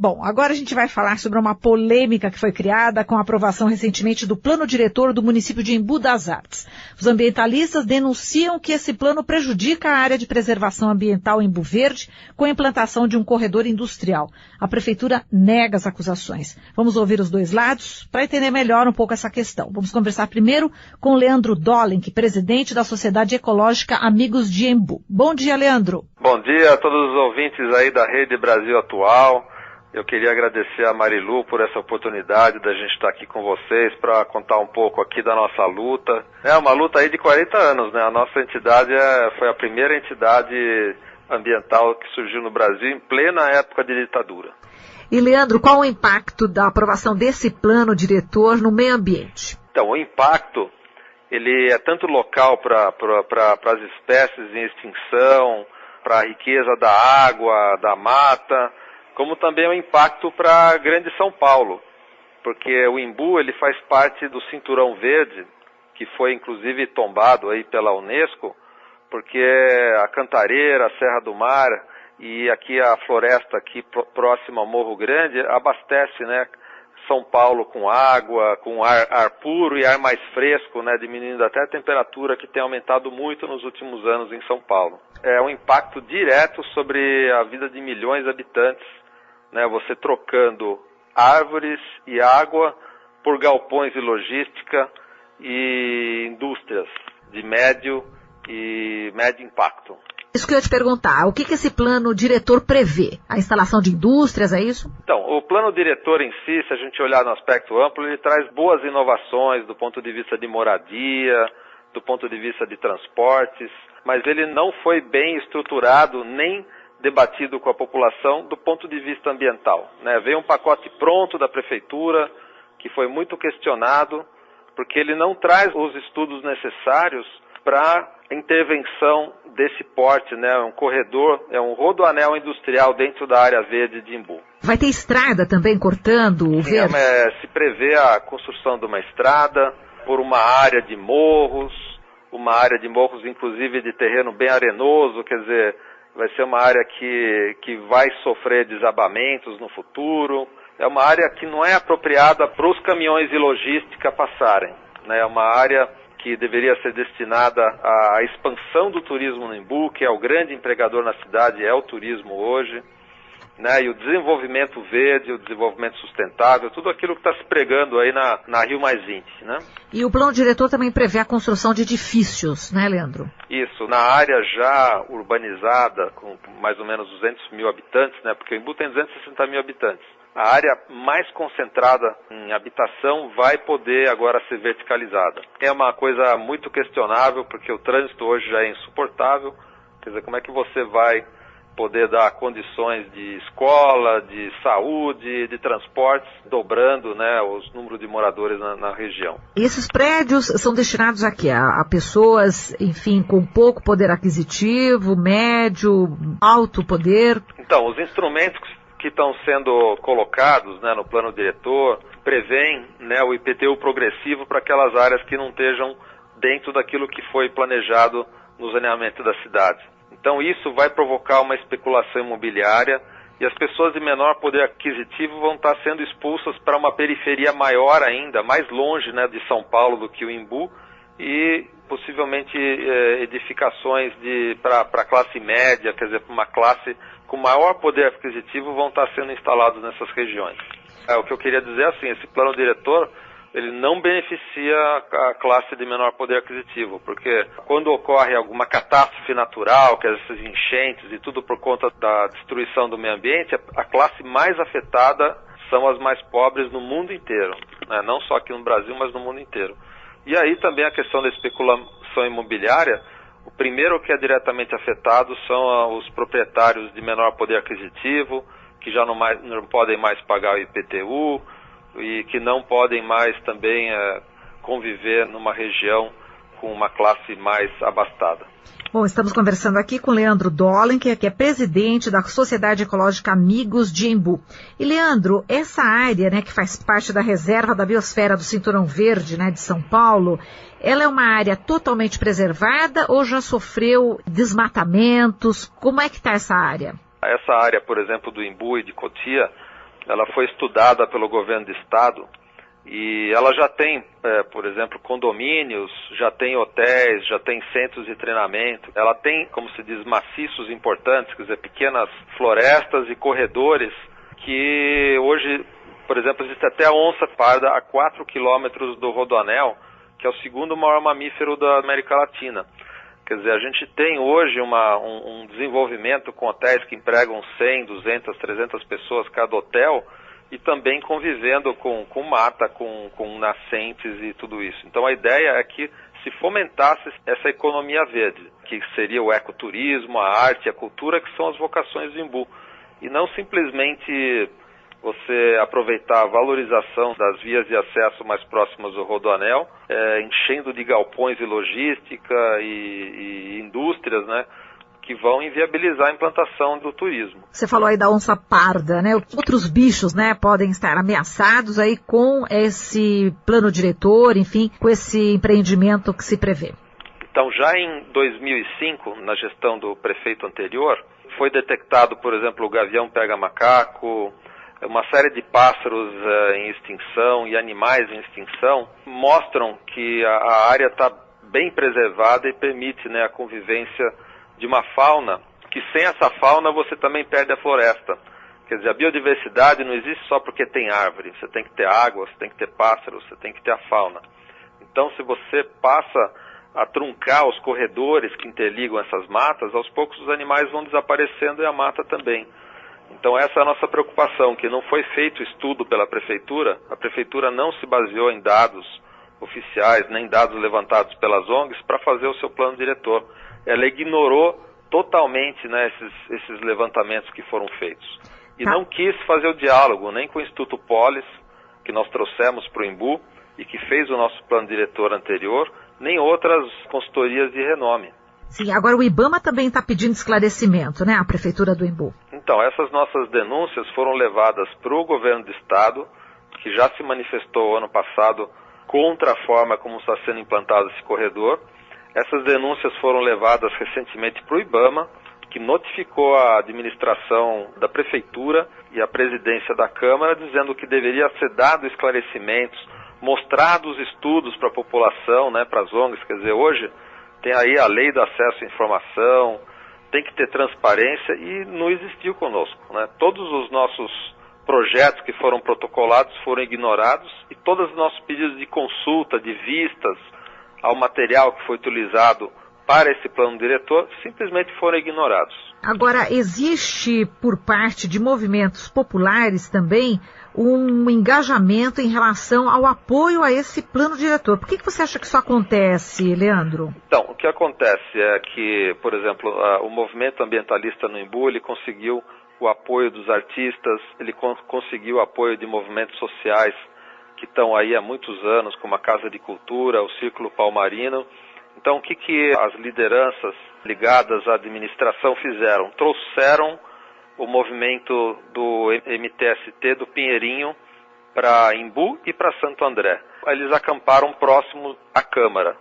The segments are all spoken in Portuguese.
Bom, agora a gente vai falar sobre uma polêmica que foi criada com a aprovação recentemente do plano diretor do município de Embu das Artes. Os ambientalistas denunciam que esse plano prejudica a área de preservação ambiental Embu Verde com a implantação de um corredor industrial. A prefeitura nega as acusações. Vamos ouvir os dois lados para entender melhor um pouco essa questão. Vamos conversar primeiro com Leandro Dolenk, presidente da Sociedade Ecológica Amigos de Embu. Bom dia, Leandro. Bom dia a todos os ouvintes aí da Rede Brasil Atual. Eu queria agradecer a Marilu por essa oportunidade da gente estar aqui com vocês para contar um pouco aqui da nossa luta. É uma luta aí de 40 anos, né? A nossa entidade foi a primeira entidade ambiental que surgiu no Brasil em plena época de ditadura. E, Leandro, qual o impacto da aprovação desse plano diretor no meio ambiente? Então, o impacto, ele é tanto local para as espécies em extinção, para a riqueza da água, da mata, como também o impacto para a Grande São Paulo, porque o Embu ele faz parte do Cinturão Verde, que foi inclusive tombado aí pela Unesco, porque a Cantareira, a Serra do Mar e aqui a floresta aqui próxima ao Morro Grande abastece, né, São Paulo com água, com ar puro e ar mais fresco, né, diminuindo até a temperatura que tem aumentado muito nos últimos anos em São Paulo. É um impacto direto sobre a vida de milhões de habitantes, né, você trocando árvores e água por galpões de logística e indústrias de médio impacto. Isso que eu ia te perguntar, o que esse plano diretor prevê? A instalação de indústrias, é isso? Então, o plano diretor em si, se a gente olhar no aspecto amplo, ele traz boas inovações do ponto de vista de moradia, do ponto de vista de transportes, mas ele não foi bem estruturado nem debatido com a população do ponto de vista ambiental, né? Veio um pacote pronto da prefeitura, que foi muito questionado, porque ele não traz os estudos necessários para intervenção desse porte, né? Um corredor, um rodoanel industrial dentro da área verde de Embu. Vai ter estrada também cortando o verde? Se prevê a construção de uma estrada por uma área de morros inclusive de terreno bem arenoso, quer dizer, vai ser uma área que vai sofrer desabamentos no futuro. É uma área que não é apropriada para os caminhões de logística passarem, né? É uma área que deveria ser destinada à expansão do turismo no Embu, que é o grande empregador na cidade, é o turismo hoje, né? E o desenvolvimento verde, o desenvolvimento sustentável, tudo aquilo que está se pregando aí na Rio+20, né? E o plano diretor também prevê a construção de edifícios, né, Leandro? Isso, na área já urbanizada, com mais ou menos 200 mil habitantes, né? Porque o Embu tem 260 mil habitantes. A área mais concentrada em habitação vai poder agora ser verticalizada. É uma coisa muito questionável, porque o trânsito hoje já é insuportável. Quer dizer, como é que você vai poder dar condições de escola, de saúde, de transportes, dobrando, né, os números de moradores na região. Esses prédios são destinados a quê? A pessoas, enfim, com pouco poder aquisitivo, médio, alto poder? Então, os instrumentos que estão sendo colocados, né, no plano diretor prevêem, né, o IPTU progressivo para aquelas áreas que não estejam dentro daquilo que foi planejado no saneamento da cidade. Então isso vai provocar uma especulação imobiliária e as pessoas de menor poder aquisitivo vão estar sendo expulsas para uma periferia maior ainda, mais longe, né, de São Paulo do que o Embu, e possivelmente edificações para a classe média, quer dizer, para uma classe com maior poder aquisitivo vão estar sendo instalados nessas regiões. O que eu queria dizer é assim, esse plano diretor ele não beneficia a classe de menor poder aquisitivo, porque quando ocorre alguma catástrofe natural, que é essas enchentes e tudo por conta da destruição do meio ambiente, a classe mais afetada são as mais pobres no mundo inteiro, né? Não só aqui no Brasil, mas no mundo inteiro. E aí também a questão da especulação imobiliária, o primeiro que é diretamente afetado são os proprietários de menor poder aquisitivo, que já não podem mais pagar o IPTU, e que não podem mais também conviver numa região com uma classe mais abastada. Bom, estamos conversando aqui com Leandro Dolenk, que é presidente da Sociedade Ecológica Amigos de Embu. E, Leandro, essa área, né, que faz parte da reserva da biosfera do Cinturão Verde, né, de São Paulo, ela é uma área totalmente preservada ou já sofreu desmatamentos? Como é que está essa área? Essa área, por exemplo, do Embu e de Cotia, ela foi estudada pelo governo do estado e ela já tem, por exemplo, condomínios, já tem hotéis, já tem centros de treinamento, ela tem, como se diz, maciços importantes, quer dizer, pequenas florestas e corredores que hoje, por exemplo, existe até a onça parda a 4 quilômetros do Rodoanel, que é o segundo maior mamífero da América Latina. Quer dizer, a gente tem hoje um desenvolvimento com hotéis que empregam 100, 200, 300 pessoas cada hotel e também convivendo com mata, com nascentes e tudo isso. Então a ideia é que se fomentasse essa economia verde, que seria o ecoturismo, a arte, a cultura, que são as vocações do Embu. E não simplesmente você aproveitar a valorização das vias de acesso mais próximas do Rodoanel, enchendo de galpões e logística e indústrias, né, que vão inviabilizar a implantação do turismo. Você falou aí da onça parda, né? Outros bichos, né, podem estar ameaçados aí com esse plano diretor, enfim, com esse empreendimento que se prevê. Então, já em 2005, na gestão do prefeito anterior, foi detectado, por exemplo, o gavião pega-macaco, uma série de pássaros em extinção e animais em extinção, mostram que a área está bem preservada e permite, né, a convivência de uma fauna, que sem essa fauna você também perde a floresta. Quer dizer, a biodiversidade não existe só porque tem árvore, você tem que ter água, você tem que ter pássaros, você tem que ter a fauna. Então, se você passa a truncar os corredores que interligam essas matas, aos poucos os animais vão desaparecendo e a mata também. Então essa é a nossa preocupação, que não foi feito estudo pela Prefeitura, a Prefeitura não se baseou em dados oficiais, nem dados levantados pelas ONGs para fazer o seu plano diretor. Ela ignorou totalmente, né, esses levantamentos que foram feitos. E não quis fazer o diálogo nem com o Instituto Polis, que nós trouxemos para o Embu e que fez o nosso plano diretor anterior, nem outras consultorias de renome. Sim, agora o IBAMA também está pedindo esclarecimento, né, a Prefeitura do Embu. Então, essas nossas denúncias foram levadas para o governo do estado, que já se manifestou ano passado contra a forma como está sendo implantado esse corredor. Essas denúncias foram levadas recentemente para o IBAMA, que notificou a administração da Prefeitura e a presidência da Câmara, dizendo que deveria ser dado esclarecimentos, mostrados estudos para a população, né, para as ONGs. Quer dizer, hoje tem aí a lei do acesso à informação, tem que ter transparência e não existiu conosco, né? Todos os nossos projetos que foram protocolados foram ignorados e todos os nossos pedidos de consulta, de vistas ao material que foi utilizado para esse plano diretor simplesmente foram ignorados. Agora, existe por parte de movimentos populares também um engajamento em relação ao apoio a esse plano diretor. Por que você acha que isso acontece, Leandro? Então, o que acontece é que, por exemplo, o movimento ambientalista no Embu, ele conseguiu o apoio dos artistas, ele conseguiu o apoio de movimentos sociais que estão aí há muitos anos, como a Casa de Cultura, o Círculo Palmarino. Então, o que as lideranças ligadas à administração fizeram? Trouxeram o movimento do MTST do Pinheirinho para Embu e para Santo André. Eles acamparam próximo à Câmara.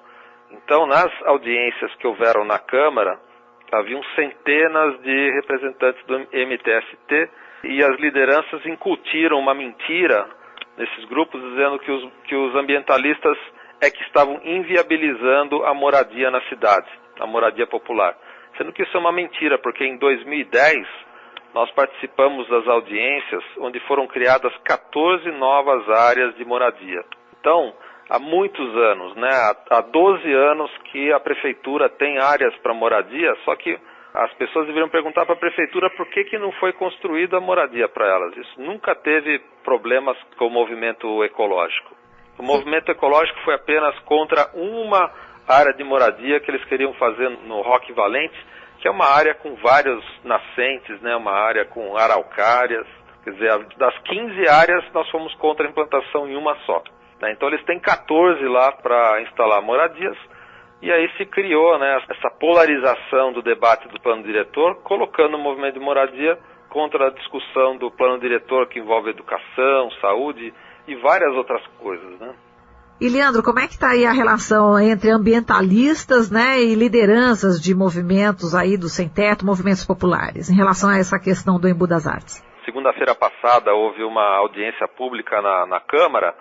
Então, nas audiências que houveram na Câmara, haviam centenas de representantes do MTST e as lideranças incutiram uma mentira nesses grupos, dizendo que os ambientalistas é que estavam inviabilizando a moradia na cidade, a moradia popular. Sendo que isso é uma mentira, porque em 2010 nós participamos das audiências onde foram criadas 14 novas áreas de moradia. Então, há muitos anos, né, há 12 anos que a Prefeitura tem áreas para moradia, só que as pessoas deveriam perguntar para a Prefeitura por que não foi construída a moradia para elas. Isso nunca teve problemas com o movimento ecológico. O movimento ecológico foi apenas contra uma área de moradia que eles queriam fazer no Roque Valente, que é uma área com vários nascentes, né, uma área com araucárias. Quer dizer, das 15 áreas nós fomos contra a implantação em uma só. Né? Então eles têm 14 lá para instalar moradias, e aí se criou, né, essa polarização do debate do plano diretor, colocando o movimento de moradia contra a discussão do plano diretor que envolve educação, saúde e várias outras coisas, né? E, Leandro, como é que está aí a relação entre ambientalistas, né, e lideranças de movimentos aí do Sem Teto, movimentos populares, em relação a essa questão do Embu das Artes? segunda-feira passada houve uma audiência pública na Câmara,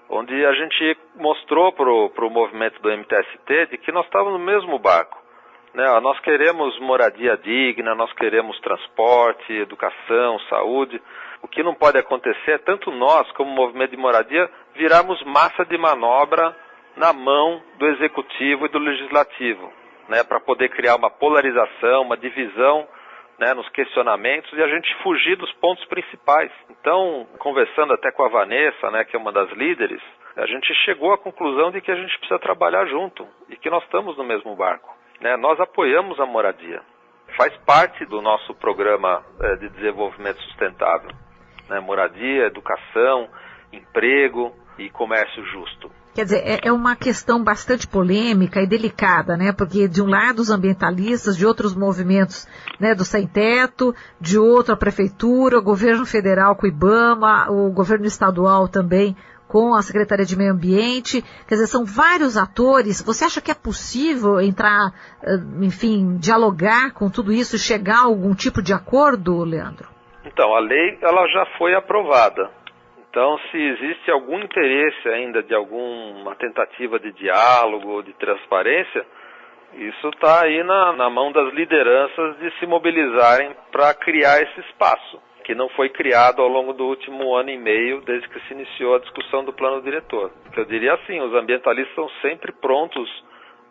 onde a gente mostrou para o movimento do MTST de que nós estávamos no mesmo barco. Né? Nós queremos moradia digna, nós queremos transporte, educação, saúde. O que não pode acontecer é tanto nós, como movimento de moradia, virarmos massa de manobra na mão do Executivo e do Legislativo, né? Para poder criar uma polarização, uma divisão, né, nos questionamentos e a gente fugir dos pontos principais. Então, conversando até com a Vanessa, né, que é uma das líderes, a gente chegou à conclusão de que a gente precisa trabalhar junto e que nós estamos no mesmo barco. Né? Nós apoiamos a moradia. Faz parte do nosso programa de desenvolvimento sustentável. Né? Moradia, educação, emprego e comércio justo. Quer dizer, é uma questão bastante polêmica e delicada, né? Porque de um lado os ambientalistas, de outros movimentos, né, do Sem Teto, de outro a Prefeitura, o governo federal com o IBAMA, o governo estadual também com a Secretaria de Meio Ambiente. Quer dizer, são vários atores. Você acha que é possível entrar, enfim, dialogar com tudo isso e chegar a algum tipo de acordo, Leandro? Então, a lei ela já foi aprovada. Então, se existe algum interesse ainda de alguma tentativa de diálogo, de transparência, isso está aí na mão das lideranças de se mobilizarem para criar esse espaço, que não foi criado ao longo do último ano e meio, desde que se iniciou a discussão do plano diretor. Eu diria assim, os ambientalistas estão sempre prontos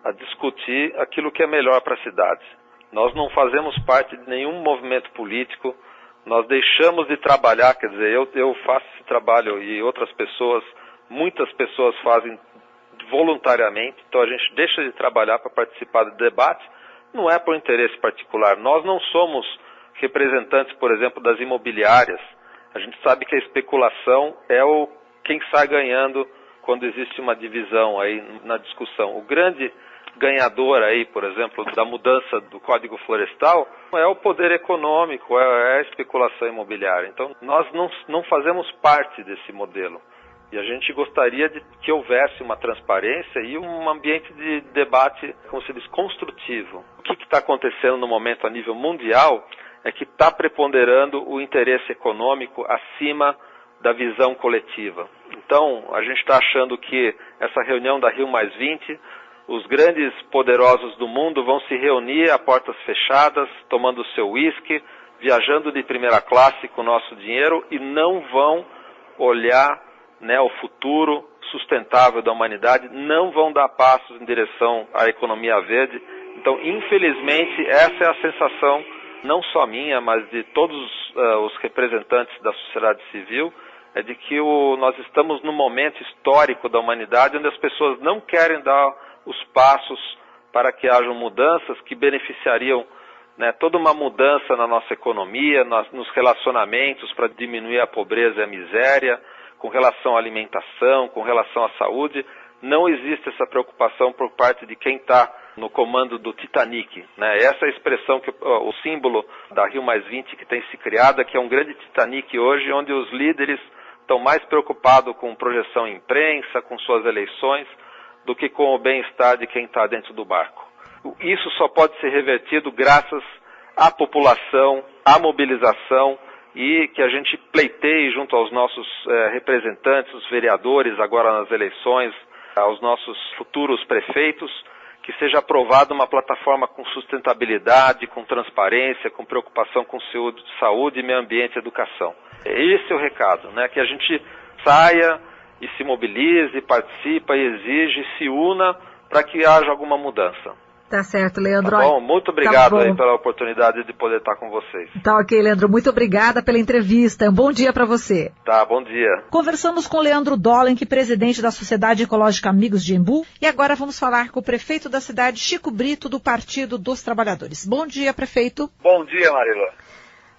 a discutir aquilo que é melhor para a cidade. Nós não fazemos parte de nenhum movimento político. Nós deixamos de trabalhar, quer dizer, eu faço esse trabalho e outras pessoas, muitas pessoas fazem voluntariamente, então a gente deixa de trabalhar para participar do debate, não é por interesse particular. Nós não somos representantes, por exemplo, das imobiliárias. A gente sabe que a especulação é quem sai ganhando quando existe uma divisão aí na discussão. O grande ganhador aí, por exemplo, da mudança do Código Florestal é o poder econômico, é a especulação imobiliária. Então, nós não fazemos parte desse modelo. E a gente gostaria de que houvesse uma transparência e um ambiente de debate, como se diz, construtivo. O que está acontecendo no momento a nível mundial é que está preponderando o interesse econômico acima da visão coletiva. Então, a gente está achando que essa reunião da Rio+20, os grandes poderosos do mundo vão se reunir a portas fechadas, tomando seu uísque, viajando de primeira classe com o nosso dinheiro e não vão olhar, né, o futuro sustentável da humanidade, não vão dar passos em direção à economia verde. Então, infelizmente, essa é a sensação, não só minha, mas de todos os representantes da sociedade civil, é de que nós estamos num momento histórico da humanidade onde as pessoas não querem dar os passos para que hajam mudanças que beneficiariam, né, toda uma mudança na nossa economia, nos relacionamentos para diminuir a pobreza e a miséria, com relação à alimentação, com relação à saúde. Não existe essa preocupação por parte de quem está no comando do Titanic. Né? Essa é a expressão, o símbolo da Rio+20 que tem se criado, que é um grande Titanic hoje, onde os líderes estão mais preocupados com projeção em imprensa, com suas eleições, do que com o bem-estar de quem está dentro do barco. Isso só pode ser revertido graças à população, à mobilização e que a gente pleiteie junto aos nossos representantes, os vereadores agora nas eleições, aos nossos futuros prefeitos, que seja aprovada uma plataforma com sustentabilidade, com transparência, com preocupação com saúde, meio ambiente e educação. Esse é o recado, né? Que a gente saia e se mobilize, participa e exige, se una para que haja alguma mudança. Tá certo, Leandro. Tá bom? Muito obrigado aí pela oportunidade de poder estar com vocês. Tá ok, Leandro. Muito obrigada pela entrevista. Um bom dia para você. Tá, bom dia. Conversamos com Leandro Dolenk, presidente da Sociedade Ecológica Amigos de Embu. E agora vamos falar com o prefeito da cidade, Chico Brito, do Partido dos Trabalhadores. Bom dia, prefeito. Bom dia, Marila.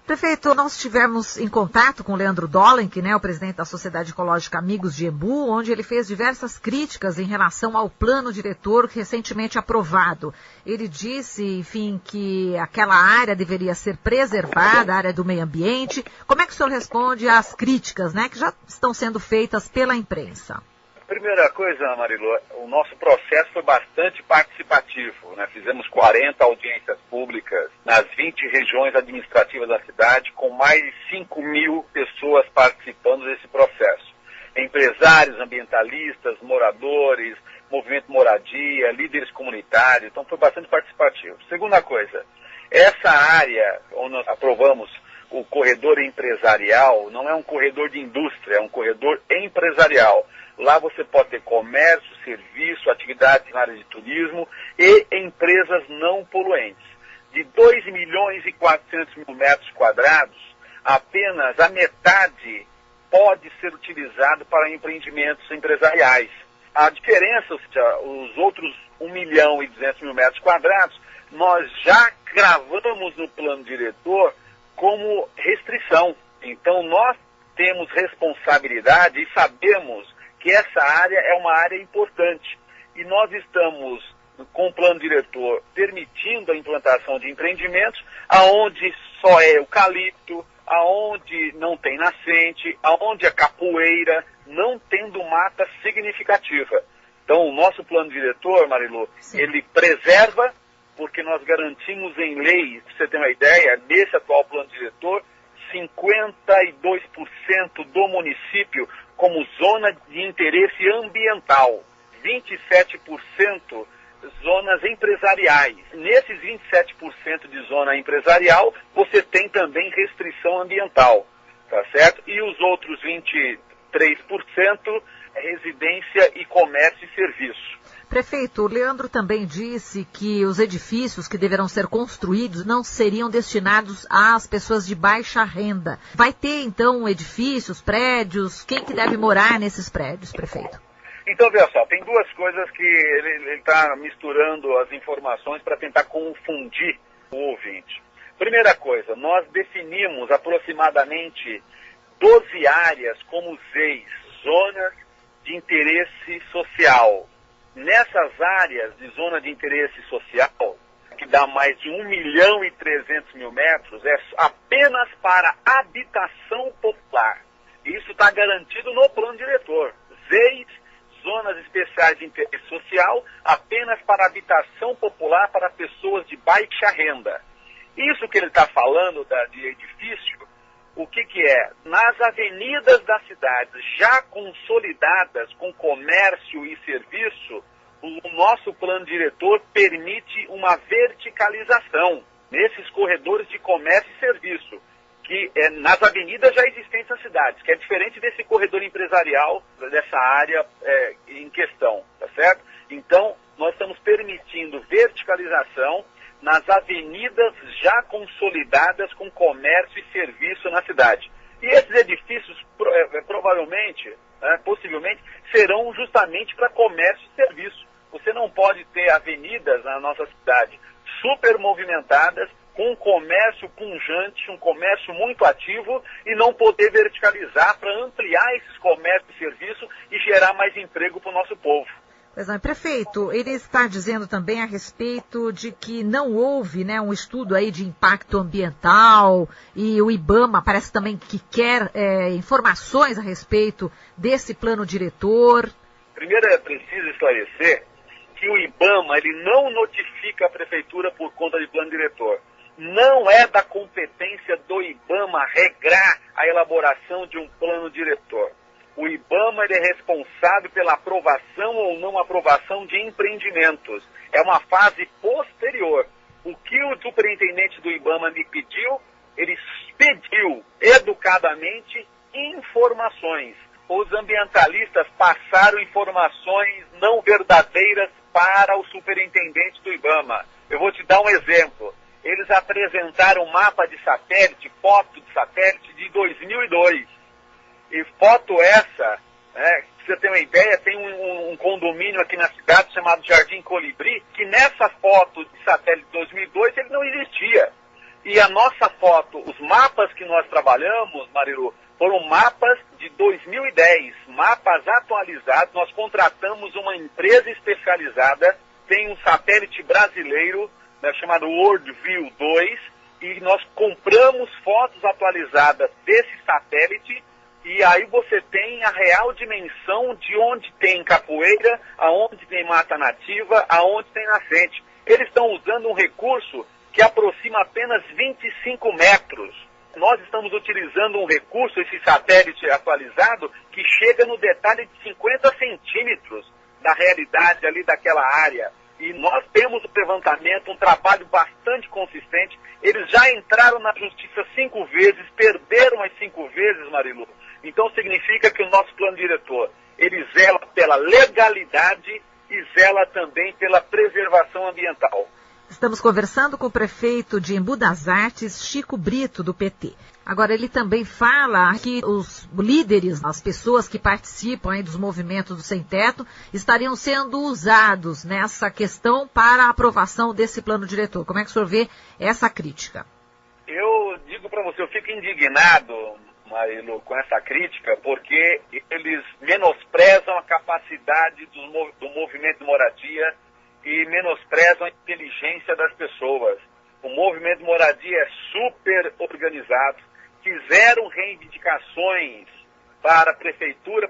Prefeito, nós estivemos em contato com o Leandro Dolenk, né, o presidente da Sociedade Ecológica Amigos de Embu, onde ele fez diversas críticas em relação ao plano diretor recentemente aprovado. Ele disse, enfim, que aquela área deveria ser preservada, a área do meio ambiente. Como é que o senhor responde às críticas, né, que já estão sendo feitas pela imprensa? Primeira coisa, Marilu, o nosso processo foi bastante participativo, né? Fizemos 40 audiências públicas nas 20 regiões administrativas da cidade, com mais de 5.000 pessoas participando desse processo. Empresários, ambientalistas, moradores, movimento moradia, líderes comunitários, então foi bastante participativo. Segunda coisa, essa área onde nós aprovamos o corredor empresarial não é um corredor de indústria, é um corredor empresarial. Lá você pode ter comércio, serviço, atividades na área de turismo e empresas não poluentes. De 2.400.000 metros quadrados, apenas a metade pode ser utilizado para empreendimentos empresariais. A diferença, ou seja, os outros 1.200.000 metros quadrados, nós já gravamos no plano diretor como restrição. Então nós temos responsabilidade e sabemos que essa área é uma área importante. E nós estamos, com o plano diretor, permitindo a implantação de empreendimentos aonde só é eucalipto, aonde não tem nascente, aonde é capoeira, não tendo mata significativa. Então o nosso plano diretor, Marilu, ele preserva, porque nós garantimos em lei, para você ter uma ideia, nesse atual plano diretor, 52% do município como zona de interesse ambiental, 27% zonas empresariais. Nesses 27% de zona empresarial, você tem também restrição ambiental, tá certo? E os outros 23% residência e comércio e serviço. Prefeito, o Leandro também disse que os edifícios que deverão ser construídos não seriam destinados às pessoas de baixa renda. Vai ter, então, edifícios, prédios? Quem que deve morar nesses prédios, prefeito? Então, veja só, tem duas coisas que ele está misturando as informações para tentar confundir o ouvinte. Primeira coisa, nós definimos aproximadamente 12 áreas como ZEIs, Zonas de Interesse Social. Nessas áreas de zona de interesse social, que dá mais de 1.300.000 metros, é apenas para habitação popular. Isso está garantido no plano diretor. ZEIs, Zonas Especiais de Interesse Social, apenas para habitação popular para pessoas de baixa renda. Isso que ele está falando de edifício, o que é? Nas avenidas da cidade já consolidadas com comércio e serviço, o nosso plano diretor permite uma verticalização nesses corredores de comércio e serviço, que é nas avenidas já existentes nas cidades, que é diferente desse corredor empresarial, dessa área em questão, tá certo? Então, nós estamos permitindo verticalização nas avenidas já consolidadas com comércio e serviço na cidade. E esses edifícios, provavelmente, possivelmente, serão justamente para comércio e serviço. Você não pode ter avenidas na nossa cidade super movimentadas, com um comércio pujante, um comércio muito ativo, e não poder verticalizar para ampliar esses comércios e serviços e gerar mais emprego para o nosso povo. Pois não, prefeito, ele está dizendo também a respeito de que não houve, né, um estudo aí de impacto ambiental, e o IBAMA parece também que quer informações a respeito desse plano diretor. Primeiro é preciso esclarecer que o IBAMA ele não notifica a prefeitura por conta de plano diretor. Não é da competência do IBAMA regrar a elaboração de um plano diretor. O IBAMA ele é responsável pela aprovação ou não aprovação de empreendimentos. É uma fase posterior. O que o superintendente do IBAMA me pediu, ele pediu educadamente informações. Os ambientalistas passaram informações não verdadeiras para o superintendente do IBAMA. Eu vou te dar um exemplo. Eles apresentaram um mapa de satélite, foto de satélite de 2002. E foto essa, pra você ter uma ideia, tem um condomínio aqui na cidade chamado Jardim Colibri, que nessa foto de satélite de 2002 ele não existia. E a nossa foto, os mapas que nós trabalhamos, Marilu, foram mapas de 2010, mapas atualizados. Nós contratamos uma empresa especializada, tem um satélite brasileiro, chamado Worldview 2, e nós compramos fotos atualizadas desse satélite, e aí você tem sabem a real dimensão de onde tem capoeira, aonde tem mata nativa, aonde tem nascente. Eles estão usando um recurso que aproxima apenas 25 metros. Nós estamos utilizando um recurso, esse satélite atualizado, que chega no detalhe de 50 centímetros da realidade ali daquela área. E nós temos o levantamento, um trabalho bastante consistente. Eles já entraram na justiça 5 vezes, perderam as 5 vezes, Marilu. Então significa que o nosso plano diretor, ele zela pela legalidade e zela também pela preservação ambiental. Estamos conversando com o prefeito de Embu das Artes, Chico Brito, do PT. Agora, ele também fala que os líderes, as pessoas que participam aí dos movimentos do Sem Teto, estariam sendo usados nessa questão para a aprovação desse plano diretor. Como é que o senhor vê essa crítica? Eu digo para você, eu fico indignado, Marilu, com essa crítica, porque eles menosprezam a capacidade do movimento de moradia e menosprezam a inteligência das pessoas. O movimento de moradia é super organizado, fizeram reivindicações para a prefeitura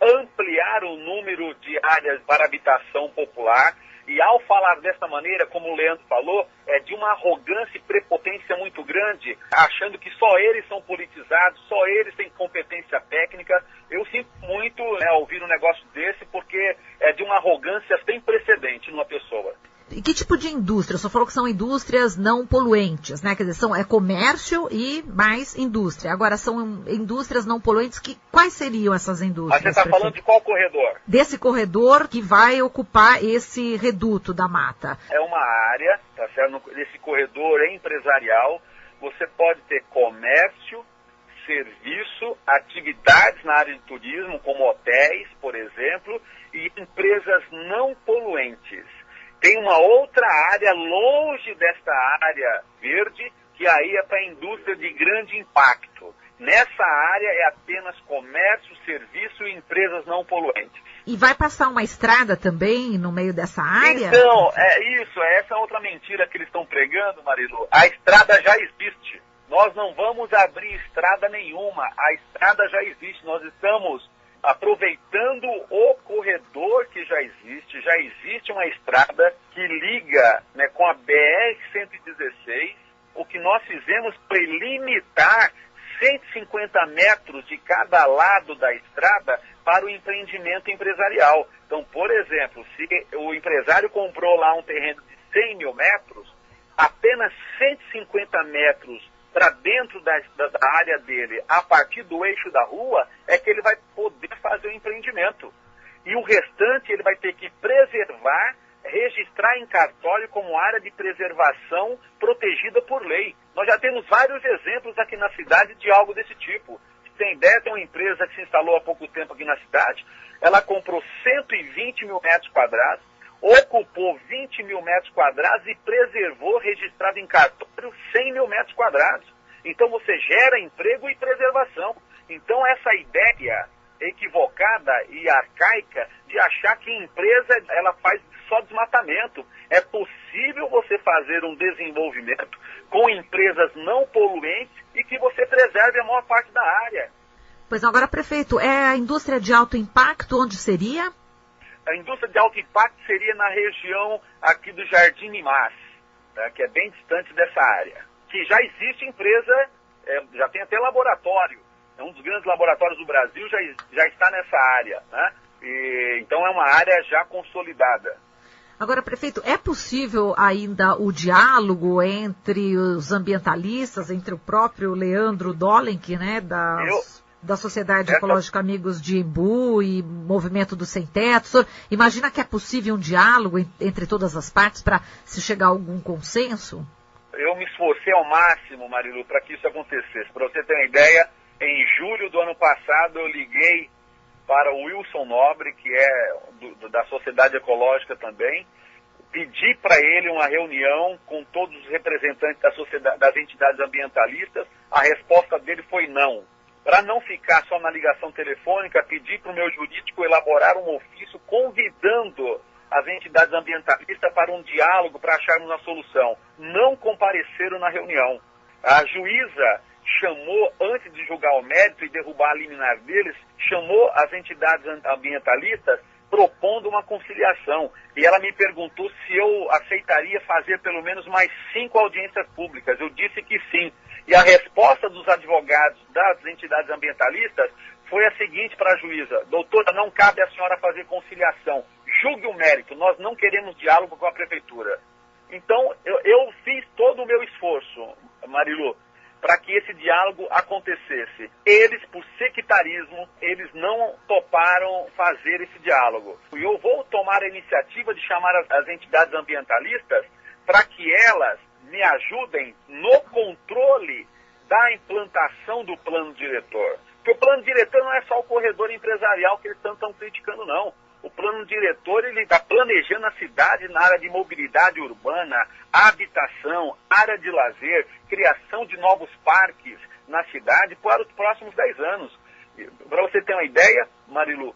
ampliar o número de áreas para habitação popular, e ao falar dessa maneira, como o Leandro falou, é de uma arrogância e prepotência muito grande, achando que só eles são politizados, só eles têm competência técnica. Eu sinto muito ouvir um negócio desse, porque é de uma arrogância sem precedente numa pessoa. E que tipo de indústria? O senhor falou que são indústrias não poluentes, né? Quer dizer, é comércio e mais indústria. Agora, são indústrias não poluentes, quais seriam essas indústrias? Mas você está falando de qual corredor? Desse corredor que vai ocupar esse reduto da mata. É uma área, tá certo? Nesse corredor empresarial, você pode ter comércio, serviço, atividades na área de turismo, como hotéis, por exemplo, e empresas não poluentes. Tem uma outra área longe desta área verde, que aí é para a indústria de grande impacto. Nessa área é apenas comércio, serviço e empresas não poluentes. E vai passar uma estrada também no meio dessa área? Então, essa é outra mentira que eles estão pregando, Marilu. A estrada já existe. Nós não vamos abrir estrada nenhuma. A estrada já existe. Nós estamos aproveitando o corredor que já existe uma estrada que liga, né, com a BR-116. O que nós fizemos foi limitar 150 metros de cada lado da estrada para o empreendimento empresarial. Então, por exemplo, se o empresário comprou lá um terreno de 100 mil metros, apenas 150 metros para dentro da área dele, a partir do eixo da rua, é que ele vai poder fazer o empreendimento. E o restante ele vai ter que preservar, registrar em cartório como área de preservação protegida por lei. Nós já temos vários exemplos aqui na cidade de algo desse tipo. Se tem ideia, tem uma empresa que se instalou há pouco tempo aqui na cidade, ela comprou 120 mil metros quadrados, ocupou 20 mil metros quadrados e preservou, registrado em cartório, 100 mil metros quadrados. Então você gera emprego e preservação. Então essa ideia equivocada e arcaica de achar que empresa ela faz só desmatamento. É possível você fazer um desenvolvimento com empresas não poluentes e que você preserve a maior parte da área. Pois agora, prefeito, é a indústria de alto impacto, onde seria? A indústria de alto impacto seria na região aqui do Jardim Mimás, né, que é bem distante dessa área. Que já existe empresa, já tem até laboratório. É um dos grandes laboratórios do Brasil, já está nessa área, né? Então é uma área já consolidada. Agora, prefeito, é possível ainda o diálogo entre os ambientalistas, entre o próprio Leandro Dolenk, né, da Sociedade Ecológica Amigos de Embu e Movimento do Sem Teto? O senhor imagina que é possível um diálogo entre todas as partes para se chegar a algum consenso? Eu me esforcei ao máximo, Marilu, para que isso acontecesse. Para você ter uma ideia, em julho do ano passado eu liguei para o Wilson Nobre, que é da Sociedade Ecológica também, pedi para ele uma reunião com todos os representantes das entidades ambientalistas. A resposta dele foi não. Para não ficar só na ligação telefônica, pedi para o meu jurídico elaborar um ofício convidando as entidades ambientalistas para um diálogo, para acharmos uma solução. Não compareceram na reunião. A juíza chamou, antes de julgar o mérito e derrubar a liminar deles, chamou as entidades ambientalistas propondo uma conciliação. E ela me perguntou se eu aceitaria fazer pelo menos mais 5 audiências públicas. Eu disse que sim. E a resposta dos advogados das entidades ambientalistas foi a seguinte para a juíza: doutora, não cabe à senhora fazer conciliação. Julgue o mérito, nós não queremos diálogo com a prefeitura. Então, eu fiz todo o meu esforço, Marilu, para que esse diálogo acontecesse. Eles, por sectarismo, eles não toparam fazer esse diálogo. E eu vou tomar a iniciativa de chamar as entidades ambientalistas para que elas me ajudem no controle da implantação do plano diretor. Porque o plano diretor não é só o corredor empresarial que eles estão criticando, não. O plano diretor, ele está planejando a cidade na área de mobilidade urbana, habitação, área de lazer, criação de novos parques na cidade para os próximos 10 anos. Para você ter uma ideia, Marilu,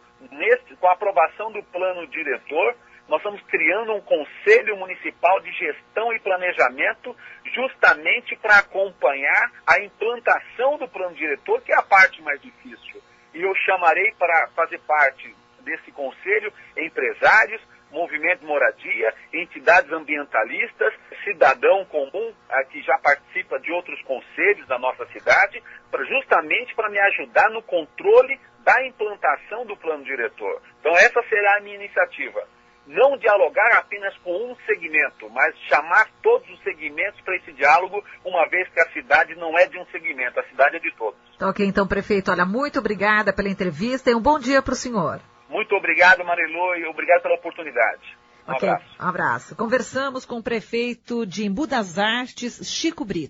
com a aprovação do plano diretor, nós estamos criando um Conselho Municipal de Gestão e Planejamento justamente para acompanhar a implantação do plano diretor, que é a parte mais difícil. E eu chamarei para fazer parte desse conselho empresários, movimento de moradia, entidades ambientalistas, cidadão comum que já participa de outros conselhos da nossa cidade, justamente para me ajudar no controle da implantação do plano diretor. Então essa será a minha iniciativa. Não dialogar apenas com um segmento, mas chamar todos os segmentos para esse diálogo, uma vez que a cidade não é de um segmento, a cidade é de todos. Ok, então, prefeito, olha, muito obrigada pela entrevista e um bom dia para o senhor. Muito obrigado, Marilu, e obrigado pela oportunidade. Um abraço. Um abraço. Conversamos com o prefeito de Embu das Artes, Chico Brito.